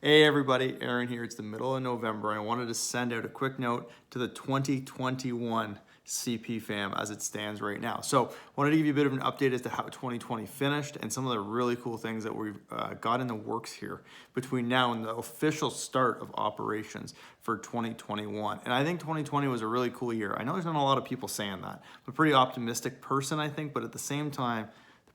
Hey everybody, Aaron here. It's the middle of November. I wanted to send out a quick note to the 2021 CP fam as it stands right now. So I wanted to give you a bit of an update as to how 2020 finished and some of the really cool things that we've got in the works here between now and the official start of operations for 2021. And I think 2020 was a really cool year. I know there's not a lot of people saying that. I'm a pretty optimistic person, I think, but at the same time,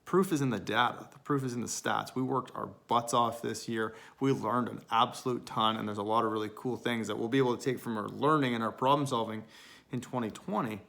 proof is in the data. The proof is in the stats. We worked our butts off this year. We learned an absolute ton, and there's a lot of really cool things that we'll be able to take from our learning and our problem solving in 2020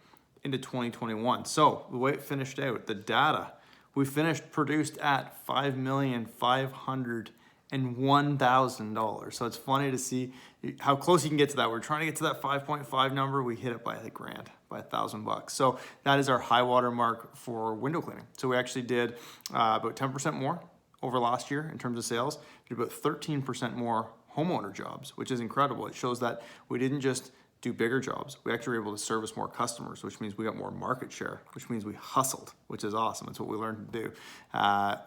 into 2021. So the way it finished out, the data, we produced at $5,501,000. So it's funny to see how close you can get to that. We're trying to get to that 5.5 number. We hit it by a grand, by $1,000. So that is our high water mark for window cleaning. So we actually did about 10% more over last year in terms of sales. We did about 13% more homeowner jobs, which is incredible. It shows that we didn't just do bigger jobs. We actually were able to service more customers, which means we got more market share, which means we hustled, which is awesome. It's what we learned to do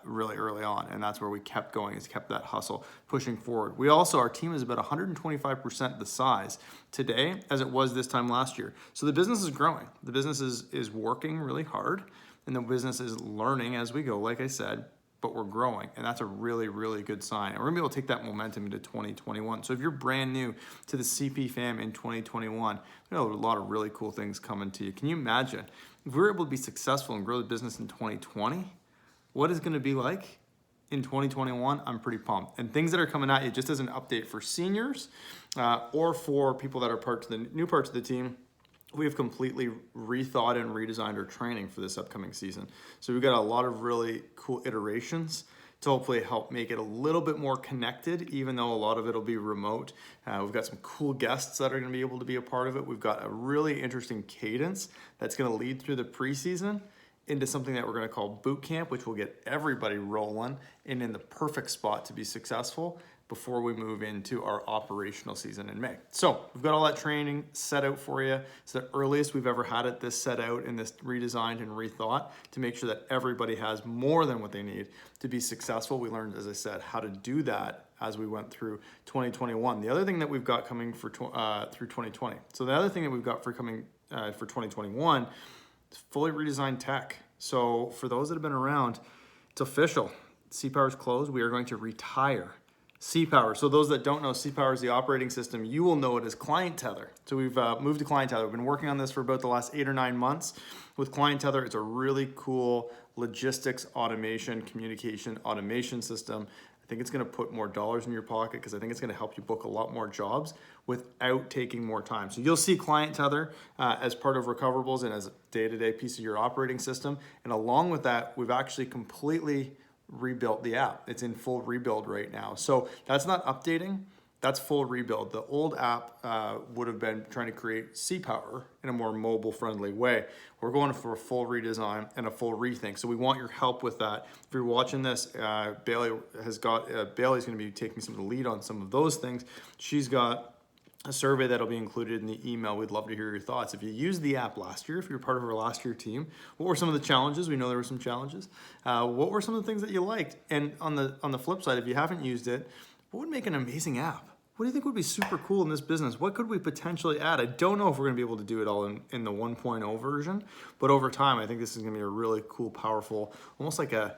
really early on. And that's where we kept going, is kept that hustle pushing forward. We also, our team is about 125% the size today as it was this time last year. So the business is growing. The business is working really hard, and the business is learning as we go, like I said, but we're growing, and that's a really, really good sign. And we're gonna be able to take that momentum into 2021. So if you're brand new to the CP fam in 2021, we have a lot of really cool things coming to you. Can you imagine if we were able to be successful and grow the business in 2020, what is gonna be like in 2021? I'm pretty pumped. And things that are coming at you, just as an update for seniors or for people that are new parts of the team, we have completely rethought and redesigned our training for this upcoming season. So we've got a lot of really cool iterations to hopefully help make it a little bit more connected, even though a lot of it will be remote. We've got some cool guests that are gonna be able to be a part of it. We've got a really interesting cadence that's gonna lead through the preseason into something that we're gonna call boot camp, which will get everybody rolling and in the perfect spot to be successful before we move into our operational season in May. So we've got all that training set out for you. It's the earliest we've ever had it this set out and this redesigned and rethought to make sure that everybody has more than what they need to be successful. We learned, as I said, how to do that as we went through 2021. The other thing that we've got coming for through 2020. So the other thing that we've got for coming for 2021 is fully redesigned tech. So for those that have been around, it's official. CPower is closed. We are going to retire CPower. So those that don't know, CPower is the operating system. You will know it as Client Tether. So we've moved to Client Tether. We've been working on this for about the last 8 or 9 months. With Client Tether, it's a really cool logistics automation, communication automation system. I think it's gonna put more dollars in your pocket because I think it's gonna help you book a lot more jobs without taking more time. So you'll see Client Tether as part of Recoverables and as a day-to-day piece of your operating system. And along with that, we've actually completely rebuilt the app. It's in full rebuild right now. So that's not updating, that's full rebuild. The old app would have been trying to create CPower in a more mobile friendly way. We're going for a full redesign and a full rethink. So we want your help with that. If you're watching this, Bailey's gonna be taking some of the lead on some of those things. She's got a survey that'll be included in the email. We'd love to hear your thoughts. If you used the app last year, if you're part of our last year team, what were some of the challenges? We know there were some challenges. What were some of the things that you liked? And on the flip side, if you haven't used it, what would make an amazing app? What do you think would be super cool in this business? What could we potentially add? I don't know if we're gonna be able to do it all in the 1.0 version, but over time, I think this is gonna be a really cool, powerful, almost like a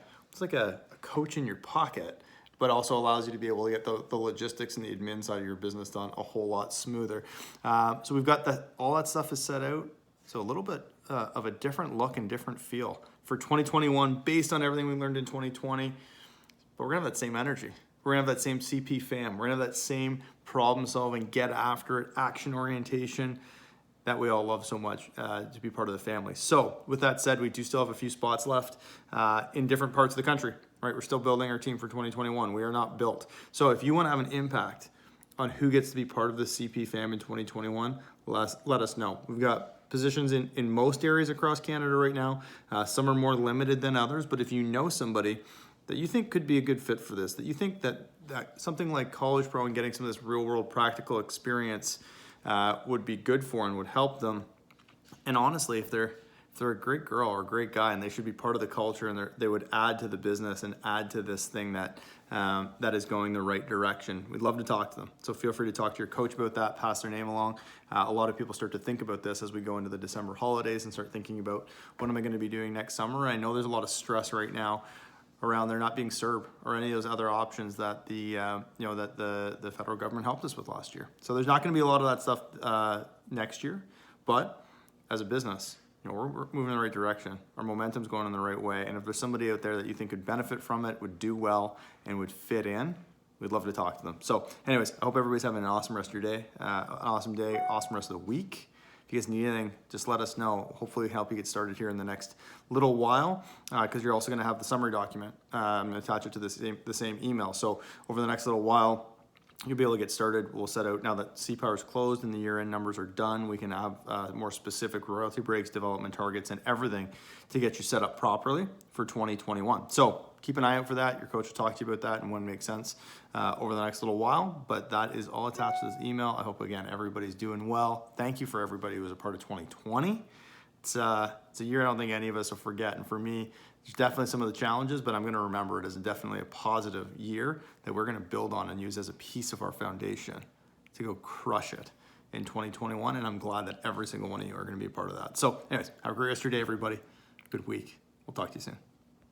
coach in your pocket, but also allows you to be able to get the logistics and the admin side of your business done a whole lot smoother. So we've got all that stuff is set out. So a little bit of a different look and different feel for 2021 based on everything we learned in 2020, but we're gonna have that same energy. We're gonna have that same CP fam. We're gonna have that same problem solving, get after it, action orientation that we all love so much to be part of the family. So with that said, we do still have a few spots left in different parts of the country. Right, we're still building our team for 2021. We are not built. So if you want to have an impact on who gets to be part of the CP fam in 2021, let us know. We've got positions in most areas across Canada right now. Some are more limited than others, but if you know somebody that you think could be a good fit for this, that you think that something like College Pro and getting some of this real world practical experience would be good for and would help them. And honestly, if they're if they're a great girl or a great guy and they should be part of the culture and they would add to the business and add to this thing that that is going the right direction, we'd love to talk to them. So feel free to talk to your coach about that, pass their name along. A lot of people start to think about this as we go into the December holidays and start thinking about what am I going to be doing next summer. I know there's a lot of stress right now around there not being CERB or any of those other options that the that the federal government helped us with last year. So there's not going to be a lot of that stuff next year, but as a business, we're moving in the right direction. Our momentum's going in the right way. And if there's somebody out there that you think could benefit from it, would do well, and would fit in, we'd love to talk to them. So anyways, I hope everybody's having an awesome rest of your day, an awesome day, awesome rest of the week. If you guys need anything, just let us know. Hopefully we can help you get started here in the next little while, because you're also going to have the summary document. I'm going to attach it to the same email. So over the next little while, you'll be able to get started. We'll set out, now that CPower is closed and the year-end numbers are done, we can have more specific royalty breaks, development targets, and everything to get you set up properly for 2021. So keep an eye out for that. Your coach will talk to you about that and when it makes sense over the next little while. But that is all attached to this email. I hope, again, everybody's doing well. Thank you for everybody who was a part of 2020. It's a year I don't think any of us will forget. And for me, there's definitely some of the challenges, but I'm going to remember it as definitely a positive year that we're going to build on and use as a piece of our foundation to go crush it in 2021. And I'm glad that every single one of you are going to be a part of that. So anyways, have a great rest of your day, everybody. Good week. We'll talk to you soon.